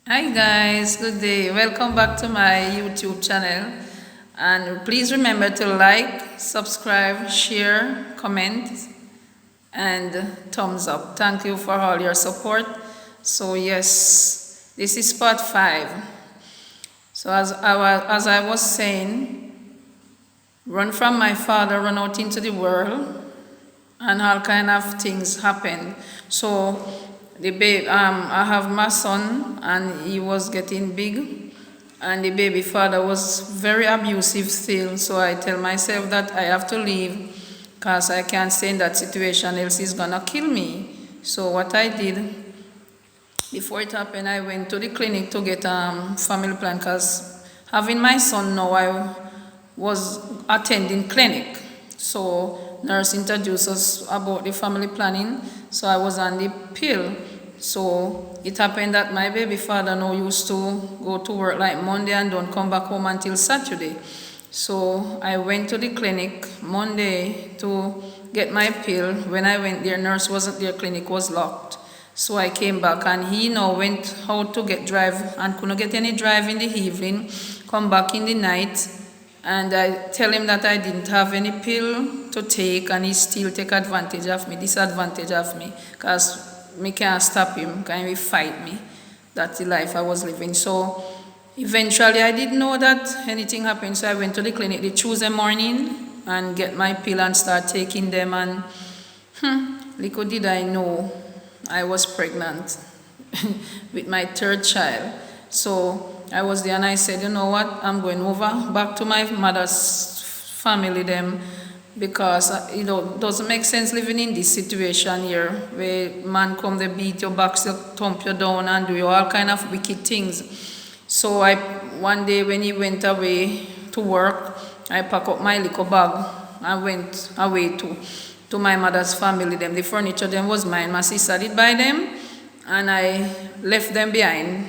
Hi guys, good day. Welcome back to my YouTube channel. And please remember to like, subscribe, share, comment, and thumbs up. Thank you for all your support. So yes, this is part 5. So as I was saying, run from my father, run out into the world, and all kind of things happened. So I have my son, and he was getting big, and the baby father was very abusive still. So I tell myself that I have to leave, cause I can't stay in that situation, else he's gonna kill me. So what I did before it happened, I went to the clinic to get family plan, cause having my son now, I was attending clinic. So nurse introduced us about the family planning. So I was on the pill. So it happened that my baby father now used to go to work like Monday and don't come back home until Saturday. So I went to the clinic Monday to get my pill. When I went there, nurse wasn't there, clinic was locked. So I came back, and he now went out to get drive and couldn't get any drive in the evening, come back in the night, and I tell him that I didn't have any pill to take, and he still take advantage of me, disadvantage of me, because me can't stop him, can he fight me. That's the life I was living. So eventually I didn't know that anything happened, so I went to the clinic the Tuesday morning and get my pill and start taking them, and little did I know I was pregnant with my third child. So I was there and I said, you know what, I'm going over back to my mother's family them, because doesn't make sense living in this situation here where man come they beat your back, still thump you down and do you all kind of wicked things. So one day when he went away to work, I packed up my little bag and went away to my mother's family them. The furniture them was mine. My sister did buy them, and I left them behind.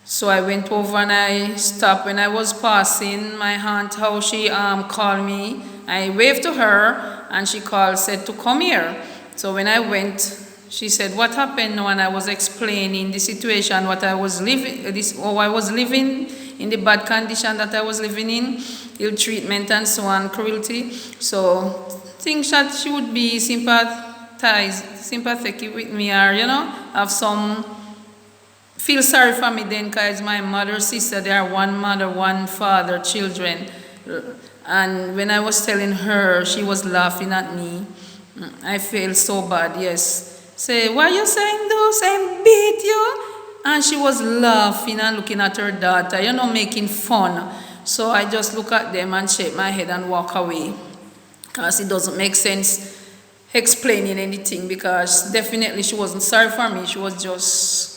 So I went over and I stopped. When I was passing my aunt, how she called me, I waved to her, and she said to come here. So when I went, she said, what happened now? And I was explaining the situation, what I was living, how I was living in the bad condition that I was living in, ill treatment and so on, cruelty. So think that she would be sympathetic with me, or have some feel sorry for me then, because my mother, sister, they are one mother, one father, children. And when I was telling her, she was laughing at me. I felt so bad, yes. Say, why you saying those? I beat you? And she was laughing and looking at her daughter, making fun. So I just look at them and shake my head and walk away, because it doesn't make sense explaining anything, because definitely she wasn't sorry for me. She was just,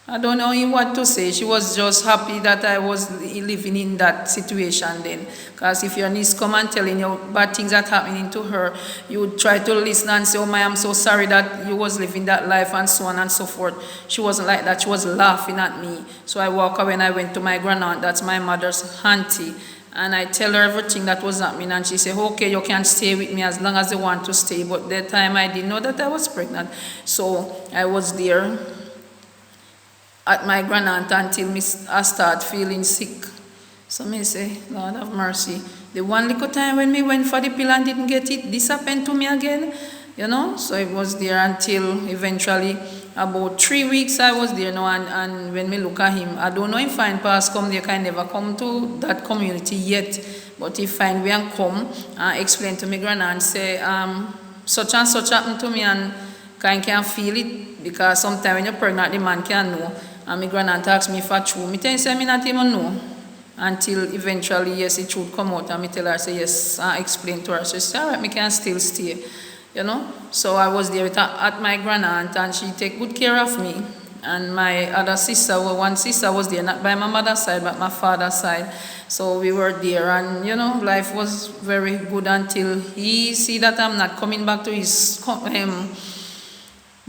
I don't know what to say. She was just happy that I was living in that situation then. Because if your niece come and telling you bad things that happening to her, you would try to listen and say, oh my, I'm so sorry that you was living that life and so on and so forth. She wasn't like that. She was laughing at me. So I walk away and I went to my grandaunt, that's my mother's auntie. And I tell her everything that was happening, and she said, okay, you can stay with me as long as you want to stay. But that time I didn't know that I was pregnant. So I was there at my grandaunt until I start feeling sick. So me say, Lord have mercy. The one little time when me went for the pill and didn't get it, this happened to me again, So it was there until eventually about 3 weeks I was there now, and when me look at him, I don't know if Fine Pass come there, can never come to that community yet. But if Fine we and come and explain to me grandaunt, say, such and such happened to me, and can feel it, because sometimes when you're pregnant, the man can know. And my grandaunt asked me for true. Me tell her, me not even know. Until eventually, yes, the truth come out, and me tell her, say, yes, I explain to her. So she said, all right, me can still stay, So I was there at my grandaunt, and she take good care of me. And my other sister, one sister was there, not by my mother's side, but my father's side. So we were there, and, life was very good until he see that I'm not coming back to his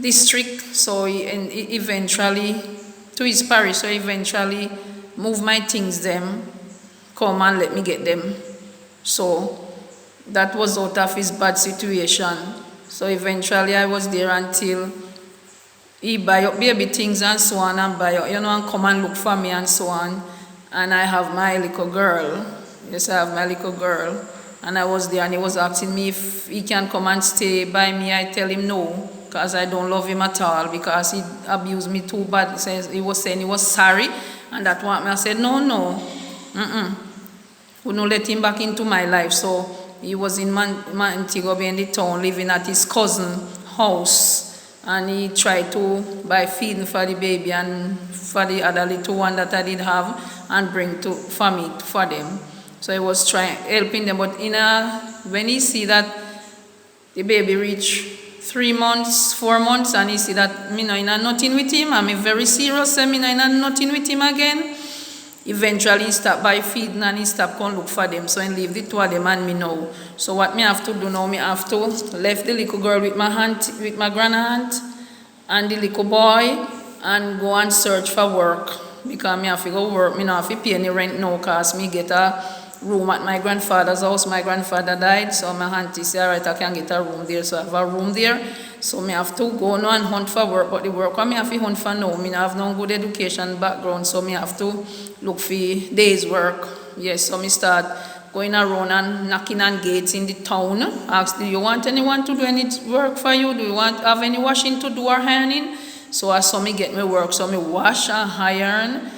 district. So he eventually to his parish, so eventually move my things them, come and let me get them. So that was out of his bad situation. So eventually I was there until he buy up baby things and so on and buy up, and come and look for me and so on. And I have my little girl. Yes, I have my little girl. And I was there and he was asking me if he can come and stay by me. I tell him no, because I don't love him at all, because he abused me too bad. He was saying he was sorry, and that one I said, no. We don't let him back into my life. So he was in Montego Bay in the town, living at his cousin's house. And he tried to buy feeding for the baby and for the other little one that I did have, and bring for me, for them. So I was helping them, but when he see that the baby reach 3 months, 4 months, and he see that me no nothing with him, I'm very serious, and me no nothing with him again. Eventually he stopped by feeding and he stopped going look for them. So I leave the two of them and me now. So what me have to do now, me have to left the little girl with my aunt, with my grandaunt, and the little boy, and go and search for work. Because me have to go work, me not have to pay any rent now, because me get a room at my grandfather's house. My grandfather died, so my auntie said, alright, I can get a room there. So I have a room there. So me have to go now and hunt for work. But the work I me have to hunt for now, me have no good education background, so me have to look for days work. Yes, so me start going around and knocking on gates in the town. Ask, do you want anyone to do any work for you? Do you have any washing to do or ironing? So I saw me get me work. So me wash and iron,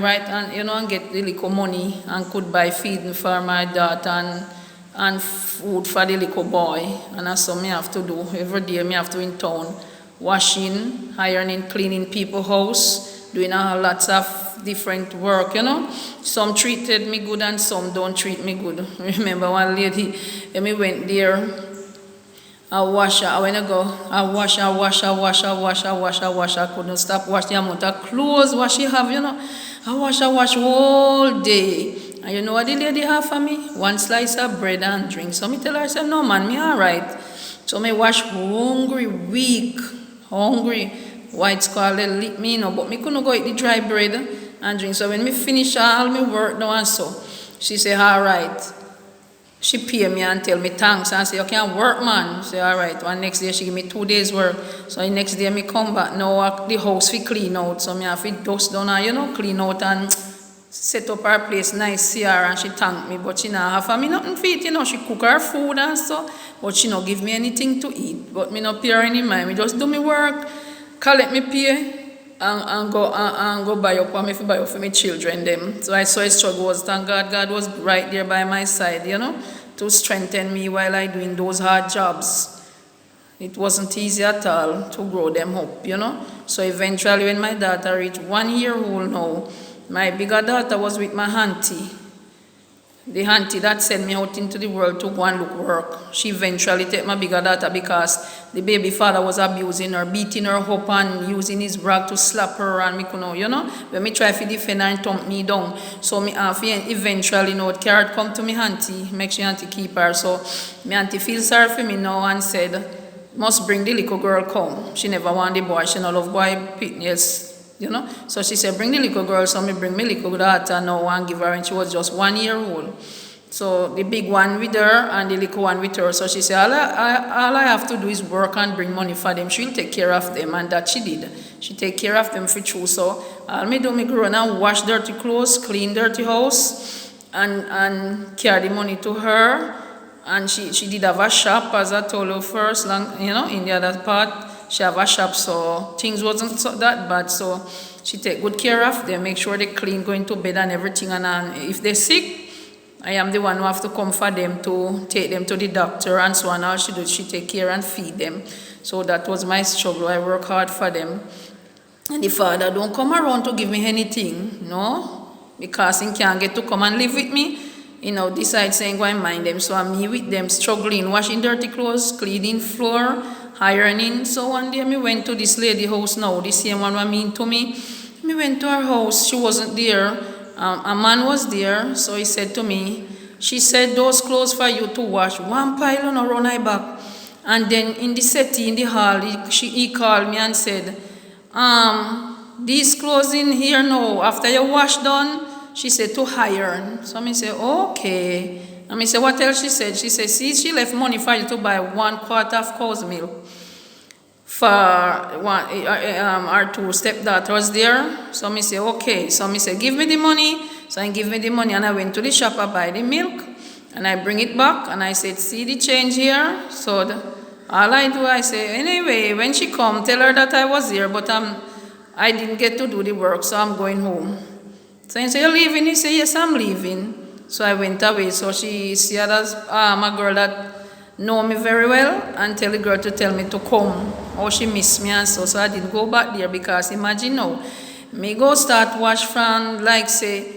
right, and and get the little money and could buy feeding for my daughter and food for the little boy. And that's what me have to do. Every day me have to in town, washing, ironing, cleaning people's house, doing lots of different work, Some treated me good and some don't treat me good. Remember one lady, and me went there, I wash her. When I go, I wash. I couldn't stop washing the amount of clothes what she have, I wash all day. And you know what the lady have for me? One slice of bread and drink. So me tell her, I said, no man, me alright. So me wash hungry, weak, white scarlet lick me, but me couldn't go eat the dry bread and drink. So when me finish all my work now and so, she say, alright. She pay me and tell me thanks and say, you can work, man. Say, all right. One next day she give me 2 days work. So the next day me come back. Now the house we clean out. So me have to dust down and, clean out and set up her place nice, see her, and she thank me. But she not have for me nothing to eat, She cook her food and so. But she not give me anything to eat. But me not pay her any mind. Me just do me work, collect me pay, and go buy up for my children them. So I saw a struggle was, thank God, God was right there by my side, to strengthen me while I doing those hard jobs. It wasn't easy at all to grow them up, So eventually when my daughter reached 1 year old now, my bigger daughter was with my auntie. The auntie that sent me out into the world to go and look work. She eventually took my bigger daughter because the baby father was abusing her, beating her up and using his rag to slap her, and me couldn't, when me try to defend her and thump me down. So me eventually, carrot come to me auntie, make sure auntie keep her. So my auntie feels sorry for me now and said, must bring the little girl come. She never want the boy, she no love boy fitness. So she said, bring the little girl, so me bring my little daughter now and give her, and she was just 1 year old. So the big one with her and the little one with her. So she said, all I have to do is work and bring money for them. She'll take care of them, and that she did. She take care of them for true. So all me do, me grow and wash dirty clothes, clean dirty house, and carry the money to her. And she did have a shop, as I told you first, in the other part. She have a shop, so things wasn't that bad. So she take good care of them, make sure they clean, going to bed and everything. And if they're sick, I am the one who have to come for them to take them to the doctor and so on. All she does, she take care and feed them. So that was my struggle. I work hard for them. And the father don't come around to give me anything, because he can't get to come and live with me. Decide saying go and mind them. So I'm here with them, struggling, washing dirty clothes, cleaning floor, ironing. So one day me went to this lady house now, the same one who mean to me. Me went to her house, she wasn't there. A man was there, so he said to me, she said, those clothes for you to wash, one pile on around my back. And then in the settee, in the hall, he called me and said, these clothes in here now, after you wash done, she said to iron. So me say, okay. And me say, what else she said? She said, see, she left money for you to buy 1 quart of cow's milk. for one, our two stepdaughters there. So me say, okay. So me say, give me the money. So I give me the money and I went to the shop, I buy the milk and I bring it back and I said, see the change here? So all I do, I say, anyway, when she come, tell her that I was here, but I didn't get to do the work, so I'm going home. So he said, you're leaving? He said, yes, I'm leaving. So I went away. So she had a girl that know me very well and tell the girl to tell me to come. Or she missed me and so I didn't go back there because imagine now, me go start wash from like say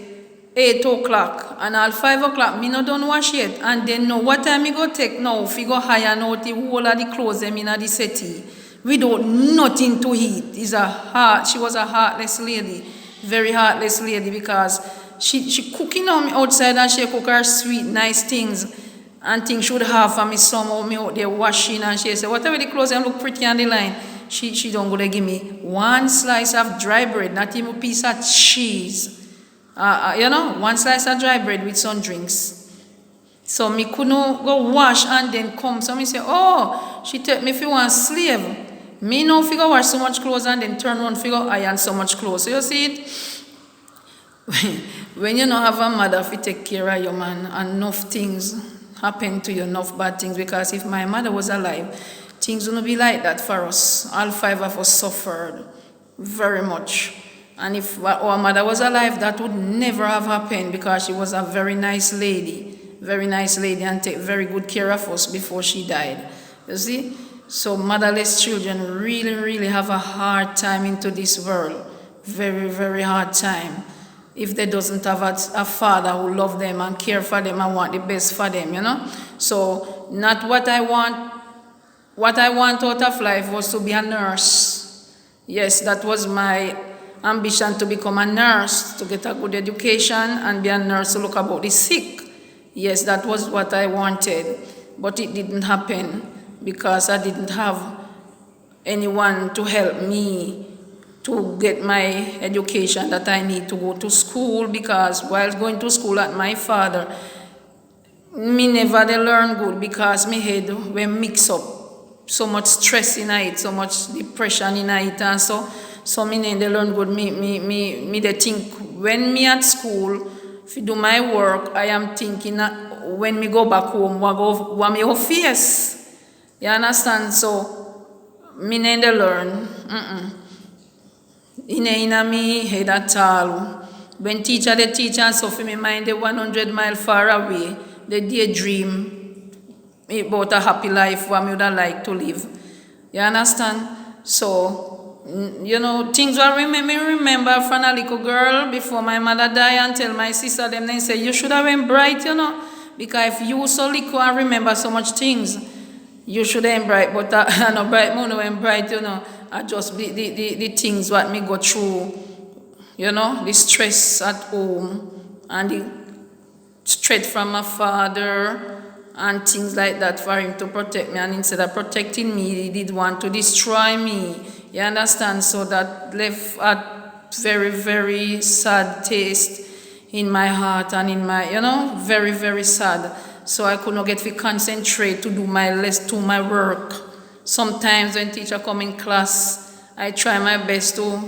8 o'clock and at 5 o'clock me no done wash yet and then know what time me go take now if you go hire now the whole of the clothes them in the city without nothing to eat. She was a heartless lady, very heartless lady because she cooking on me outside and she cook her sweet nice things and things should have for me some of me out there washing and she said whatever the clothes them look pretty on the line she don't go to give me one slice of dry bread, not even a piece of cheese. One slice of dry bread with some drinks. So me couldn't go wash and then come. So me say, oh, she take me for one slave. Me no figure wash so much clothes and then turn around figure iron so much clothes. So you see it? When you don't have a mother to take care of you, man, and enough things happen to you, enough bad things. Because if my mother was alive, things wouldn't be like that for us. All 5 of us suffered very much. And if our mother was alive, that would never have happened because she was a very nice lady and take very good care of us before she died. You see? So motherless children really, really have a hard time into this world. Very, very hard time. If they doesn't have a father who love them and care for them and want the best for them, So not what I want. What I want out of life was to be a nurse. Yes, that was my ambition, to become a nurse, to get a good education and be a nurse to look about the sick. Yes, that was what I wanted. But it didn't happen because I didn't have anyone to help me to get my education that I need to go to school because while going to school at my father, me never they learn good because my head were mixed up. So much stress in it, so much depression in it, and so me they learn good. Me they think when me at school, if you do my work, I am thinking that when me go back home, what me go face. You understand? So me they learn. In me head at all. When teacher they teach and so for me mind they 100 miles far away, they daydream about a happy life what me would like to live. You understand? So, things what me remember from a little girl before my mother died and tell my sister them, they say, you should have been bright, because if you so little and remember so much things, you should have been bright, but I no bright, no when bright, I just the things what me go through, the stress at home and the stress from my father and things like that for him to protect me, and instead of protecting me, he did want to destroy me. You understand? So that left a very, very sad taste in my heart and in my, very, very sad. So I could not get to concentrate to do my work. Sometimes when teacher come in class, I try my best to,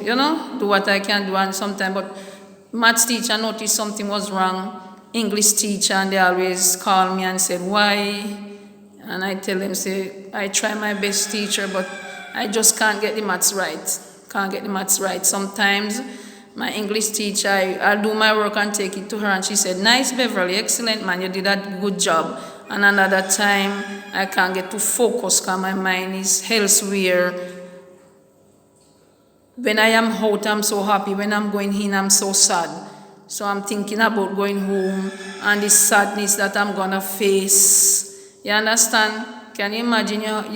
do what I can do, and sometimes, but maths teacher noticed something was wrong. English teacher, and they always call me and said, why? And I tell them, say, I try my best, teacher, but I just can't get the maths right. Sometimes my English teacher, I'll do my work and take it to her, and she said, nice, Beverly, excellent, man, you did a good job. And another time, I can't get to focus because my mind is elsewhere. When I am out, I'm so happy. When I'm going in, I'm so sad. So I'm thinking about going home and the sadness that I'm gonna face. You understand? Can you imagine you're a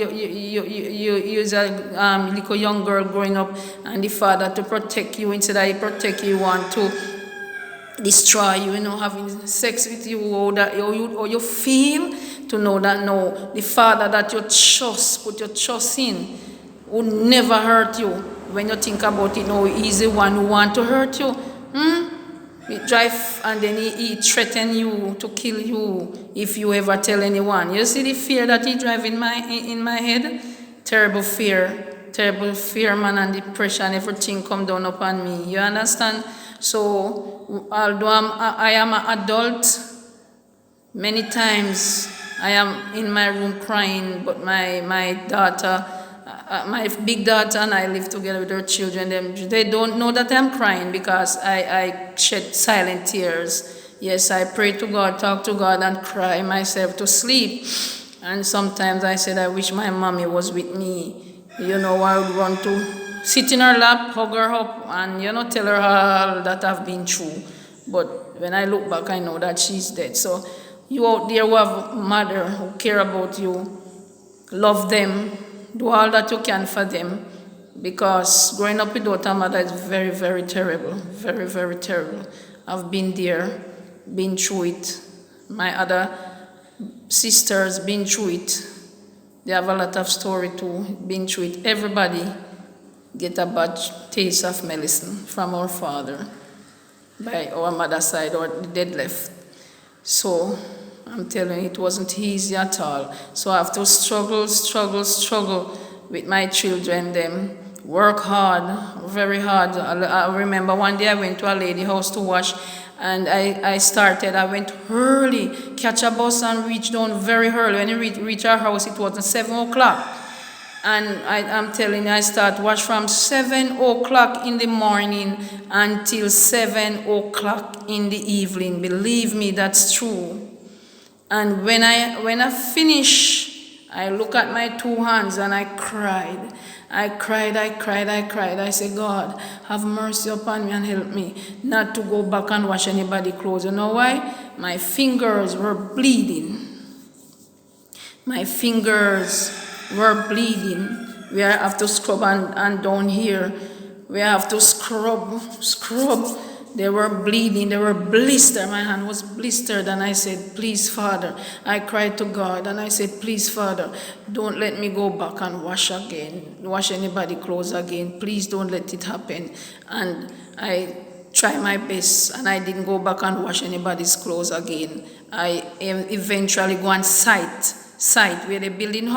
little young girl growing up and the father to protect you, instead of he protect you, want to destroy you, having sex with you, or you feel to know that no, the father that you put your trust in will never hurt you. When you think about it, no, he's the one who want to hurt you. He drive and then he threaten you to kill you if you ever tell anyone. You see the fear that he drive in my head? Terrible fear. terrible fear, man, and depression, everything come down upon me. You understand? So, although I am an adult, many times I am in my room crying, but my daughter, my big daughter and I live together with her children. They don't know that I'm crying because I shed silent tears. Yes, I pray to God, talk to God, and cry myself to sleep. And sometimes I said, I wish my mommy was with me. You know, I would want to sit in her lap, hug her up, and, tell her all that I've been through. But when I look back, I know that she's dead. So you out there who have a mother who care about you, love them, do all that you can for them, because growing up without a mother is very, very terrible, very, very terrible. I've been there, been through it. My other sisters been through it. They have a lot of story too, been through it. Everybody get a bad taste of medicine from our father, by our mother's side or the dead left. So I'm telling you, it wasn't easy at all. So I have to struggle with my children, them. Work hard, very hard. I remember one day I went to a lady house to wash, and I went early, catch a bus and reach down very early. When you reach our house, it was 7 o'clock. And I'm telling you, I start wash from 7 o'clock in the morning until 7 o'clock in the evening. Believe me, that's true. And when I finish, I look at my 2 hands and I cried. I cried. I said, God, have mercy upon me and help me not to go back and wash anybody's clothes. You know why? My fingers were bleeding. My fingers were bleeding. We have to scrub and down here. We have to scrub. They were bleeding, they were blistered. My hand was blistered, and I said, please, Father. I cried to God, and I said, please, Father, don't let me go back and wash anybody's clothes again. Please don't let it happen. And I tried my best, and I didn't go back and wash anybody's clothes again. I eventually go on site where they're building